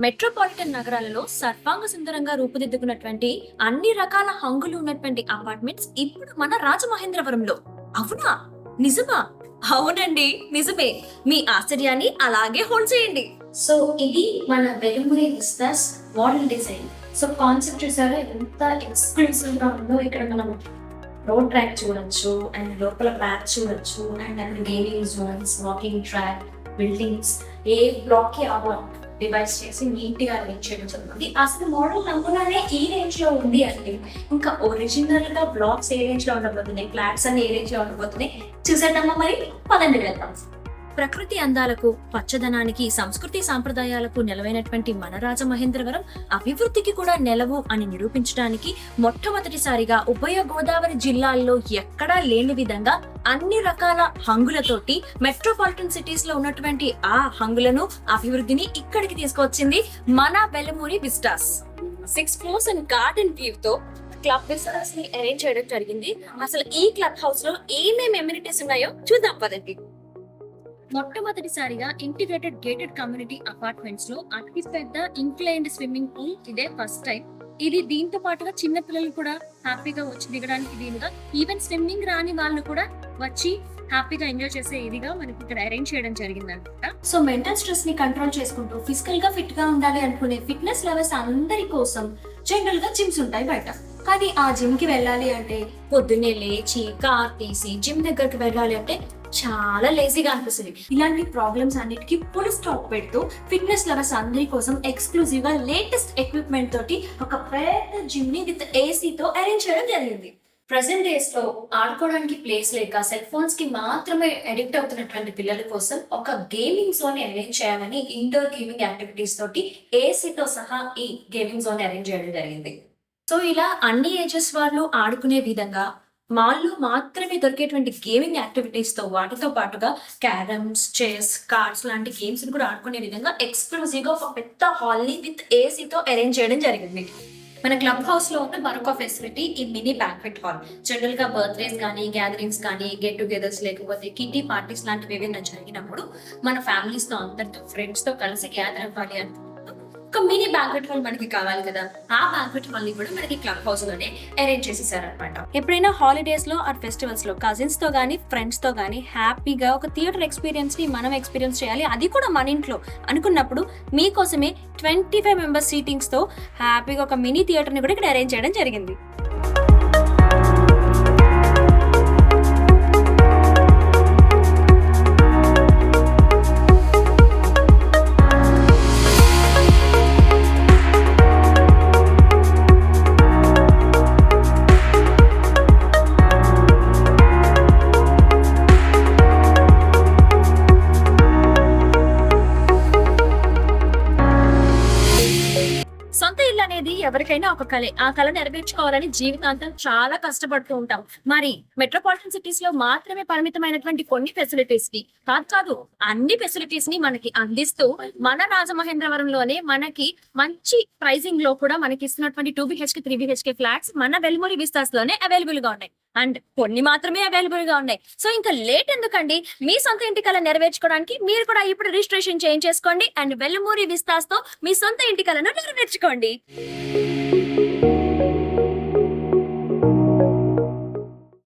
Metropolitan నగరాలలో సర్వాంగ సుందరంగా రూపుదిద్దుకున్నటువంటి అన్ని రకాల హంగులు ఉన్నటువంటి అపార్ట్మెంట్స్ ఇప్పుడు మన రాజమహేంద్రవరంలో. అవునా? నిజమా? అవునండి, నిజమే. మీ ఆశ్చర్యాన్ని అలాగే హోల్డ్ చేయండి. సో ఇది మన వెలుగురి business model design. So concept చూసారా ఎంత ఎక్స్క్లూసివ్ గా ఉందో. ఇక్కడ మనం రోడ్ ట్రాక్ చూడొచ్చు అండ్ లోపల బ్యాక్ చూడొచ్చు అండ్ అక్కడ gaming zones, walking track, buildings A block కి ఆ బ్లాక్ డివైస్ చేసి నీట్ గా అరేంజ్ చేయడం జరుగుతుంది. అసలు మోడల్ నమ్ములానే ఈ రేంజ్ లో ఉంది అంటే ఇంకా ఒరిజినల్ గా బ్లాక్స్ ఏ రేంజ్ లో ఉండబోతున్నాయి, ఫ్లాట్స్ అన్ని ఏ రేంజ్ లో ఉండబోతున్నాయి చూసేద్దామా? మరి పదండి వెళ్దాం. ప్రకృతి అందాలకు, పచ్చదనానికి, సంస్కృతి సాంప్రదాయాలకు నెలవైనటువంటి మన రాజమహేంద్రవరం అభివృద్ధికి కూడా నెలవు అని నిరూపించడానికి మొట్టమొదటిసారిగా ఉభయ గోదావరి జిల్లాల్లో ఎక్కడా లేని విధంగా అన్ని రకాల హంగులతోటి మెట్రోపాలిటన్ సిటీస్ లో ఉన్నటువంటి ఆ హంగులను, అభివృద్ధిని ఇక్కడికి తీసుకొచ్చింది మన Velamuri Vistas. 6 floors and garden view తో క్లబ్ విస్టాస్ ని అరేంజ్ చేయడం జరిగింది. అసలు ఈ క్లబ్ హౌస్ లో ఏమేమి ఎమ్యూనిటీస్ ఉన్నాయో చూద్దాం పదండి. మొట్టమొదటిసారిగా ఇంటిగ్రేటెడ్ గేటెడ్ కమ్యూనిటీ అపార్ట్మెంట్స్ లో అతి పెద్ద ఇంక్లైన్డ్ స్విమ్మింగ్ పూల్ ఇదే ఫస్ట్ టైం. ఇది దీంతో పాటుగా చిన్న పిల్లలు కూడా హ్యాపీగా వచ్చి దిగడానికి వీలుగా, ఈవెన్ స్విమ్మింగ్ రాని వాళ్ళు కూడా వచ్చి హ్యాపీగా ఎంజాయ్ చేసే ఇదిగా మనకి ఇక్కడ అరేంజ్ చేయడం జరిగింది అనమాట. సో మెంటల్ స్ట్రెస్ ని కంట్రోల్ చేసుకుంటూ ఫిజికల్ గా ఫిట్ గా ఉండాలి అనుకునే ఫిట్నెస్ లెవెల్స్ అందరి కోసం జనరల్ గా జిమ్స్ ఉంటాయి బయట. కానీ ఆ జిమ్ కి వెళ్ళాలి అంటే పొద్దున్నే లేచి కార్ తీసి జిమ్ దగ్గరికి వెళ్ళాలి అంటే చాలా లేజీగా అనిపిస్తుంది. ఇలాంటి ప్రాబ్లమ్స్ అన్నిటికీ ఫుల్ స్టాప్ పెడుతూ ఫిట్నెస్ లవర్స్ అందరి కోసం ఎక్స్క్లూజివ్ గా లేటెస్ట్ ఎక్విప్మెంట్ తోటి ఒక పెద్ద జిమ్ ని విత్ ఏసీతో అరేంజ్ చేయడం జరిగింది. ప్రెసెంట్ డేస్ లో ఆడుకోవడానికి ప్లేస్ లేక సెల్ ఫోన్స్ కి మాత్రమే అడిక్ట్ అవుతున్నటువంటి పిల్లల కోసం ఒక గేమింగ్ జోన్ అరేంజ్ చేయాలని ఇండోర్ గేమింగ్ యాక్టివిటీస్ తోటి ఏసీతో సహా ఈ గేమింగ్ జోన్ అరేంజ్ చేయడం జరిగింది. సో ఇలా అన్ని ఏజెస్ వాళ్ళు ఆడుకునే విధంగా మాల్లో మాత్రమే దొరికేటువంటి గేమింగ్ యాక్టివిటీస్ తో వాటితో పాటుగా క్యారమ్స్, చెస్, కార్డ్స్ లాంటి గేమ్స్ ని కూడా ఆడుకునే విధంగా ఎక్స్క్లూజివ్ గా ఒక పెద్ద హాల్ ని విత్ ఏసీతో అరేంజ్ చేయడం జరిగింది. మన క్లబ్ హౌస్ లో ఉన్న మరొక ఫెసిలిటీ ఈ మినీ బ్యాంక్వెట్ హాల్. జనరల్ గా బర్త్డేస్ కానీ, గ్యాదరింగ్స్ కానీ, గెట్ టుగెదర్స్ లేకపోతే కిటీ పార్టీస్ లాంటివి ఏమైనా జరిగినప్పుడు మన ఫ్యామిలీస్ తో అందరితో ఫ్రెండ్స్ తో కలిసి గ్యాదర్ అవ్వాలి అంటే ఒక మినీ బ్యాంక్వెట్ హాల్ మనకి కావాలి కదా. ఆ బ్యాంక్వెట్ హాల్ ని కూడా మనకి క్లబ్ హౌస్ లోనే అరేంజ్ చేసేసారనమాట. ఎప్పుడైనా హాలిడేస్ లో ఆర్ ఫెస్టివల్స్ లో కజిన్స్ తో గానీ, ఫ్రెండ్స్ తో గానీ హ్యాపీగా ఒక థియేటర్ ఎక్స్పీరియన్స్ ని మనం ఎక్స్పీరియన్స్ చేయాలి, అది కూడా మన ఇంట్లో అనుకున్నప్పుడు మీకోసమే 25 మెంబర్స్ సీటింగ్స్ తో హ్యాపీగా ఒక మినీ థియేటర్ ని కూడా ఇక్కడ అరేంజ్ చేయడం జరిగింది. సొంత ఇల్లు అనేది ఎవరికైనా ఒక కళే. ఆ కళ నెరవేర్చుకోవాలని జీవితాంతం చాలా కష్టపడుతూ ఉంటాం. మరి మెట్రోపాలిటన్ సిటీస్ లో మాత్రమే పరిమితమైనటువంటి కొన్ని ఫెసిలిటీస్ ని కాదు అన్ని ఫెసిలిటీస్ ని మనకి అందిస్తూ మన రాజమహేంద్రవరంలోనే మనకి మంచి ప్రైజింగ్ లో కూడా మనకి ఇస్తున్నటువంటి 2 BHK 3 BHK ఫ్లాట్స్ మన వెల్మూరి విస్తాస్ లోనే అవైలబుల్ గా ఉన్నాయి. అండ్ కొన్ని మాత్రమే అవైలబుల్ గా ఉన్నాయి. సో ఇంకా లేట్ ఎందుకండి? మీ సొంత ఇంటి కళ నెరవేర్చుకోవడానికి మీరు కూడా ఇప్పుడు రిజిస్ట్రేషన్ చేయించేసుకోండి అండ్ వెల్లమూరి విస్తాస్ తో మీ సొంత ఇంటి కళను నెరవేర్చుకోండి.